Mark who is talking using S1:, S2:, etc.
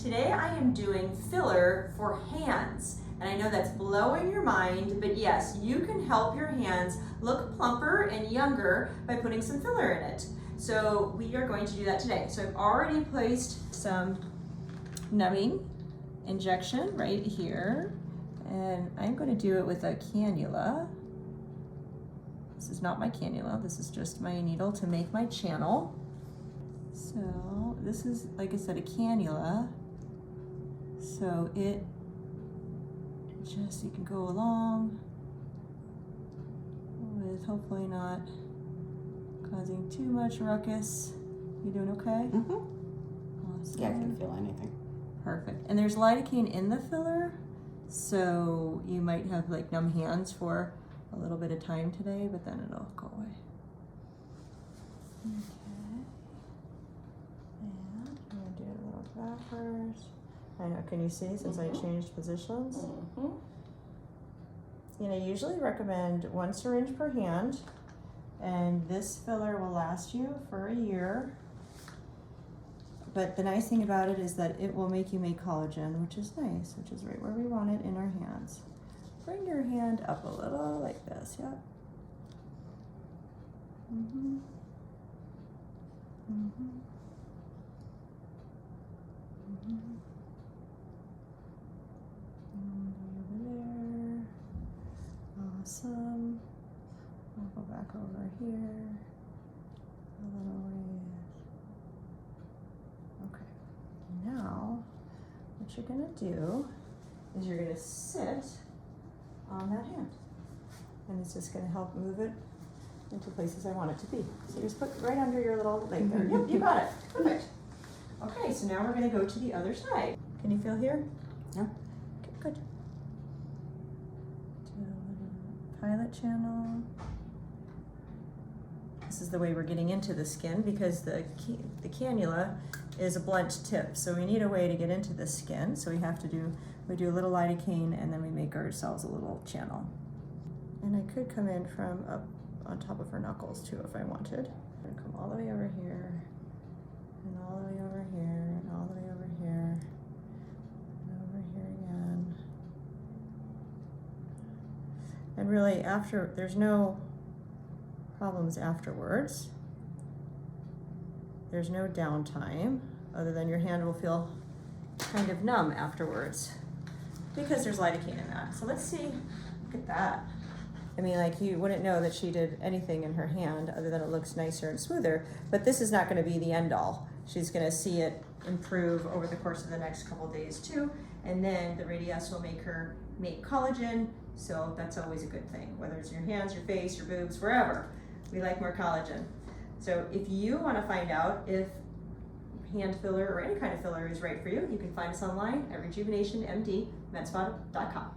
S1: Today I am doing filler for hands. And I know that's blowing your mind, but yes, you can help your hands look plumper and younger by putting some filler in it. So we are going to do that today. So I've already placed some numbing injection right here. And I'm going to do it with a cannula. This is not my cannula, this is just my needle to make my channel. So this is, like I said, a cannula. So it just, you can go along with hopefully not causing too much ruckus. You doing okay?
S2: Mm-hmm.
S1: Awesome.
S2: Yeah, I can feel anything.
S1: Perfect. And there's lidocaine in the filler, so you might have like numb hands for a little bit of time today, but then it'll go away. Okay. And I'm gonna do it a little backwards. I know, can you see since I changed positions? You know, I usually recommend 1 syringe per hand, and this filler will last you for a year. But the nice thing about it is that it will make you make collagen, which is nice, which is right where we want it in our hands. Bring your hand up a little like this, yep. Mm-hmm. Mm-hmm. Mm-hmm. Over there. Awesome. I'll go back over here. A little ways. Okay. Now, what you're gonna do is you're gonna sit on that hand. And it's just gonna help move it into places I want it to be. So just put right under your little leg there. Yep, you got it. Perfect. Okay, so now we're gonna go to the other side. Can you feel here?
S2: Yeah.
S1: Okay, good. Do a little pilot channel. This is the way we're getting into the skin because the cannula is a blunt tip. So we need a way to get into the skin. So we do a little lidocaine and then we make ourselves a little channel. And I could come in from up on top of her knuckles too if I wanted. I'm gonna come all the way over here, and all the way over here, and all the way over here, and over here again. And really there's no problems afterwards. There's no downtime other than your hand will feel kind of numb afterwards because there's lidocaine in that. So let's see, look at that. I mean, like, you wouldn't know that she did anything in her hand other than it looks nicer and smoother, but this is not gonna be the end all. She's gonna see it improve over the course of the next couple of days too, and then the RADIESSE will make her make collagen, so that's always a good thing, whether it's in your hands, your face, your boobs, wherever. We like more collagen. So if you wanna find out if hand filler or any kind of filler is right for you, you can find us online at RejuvenationMD.com.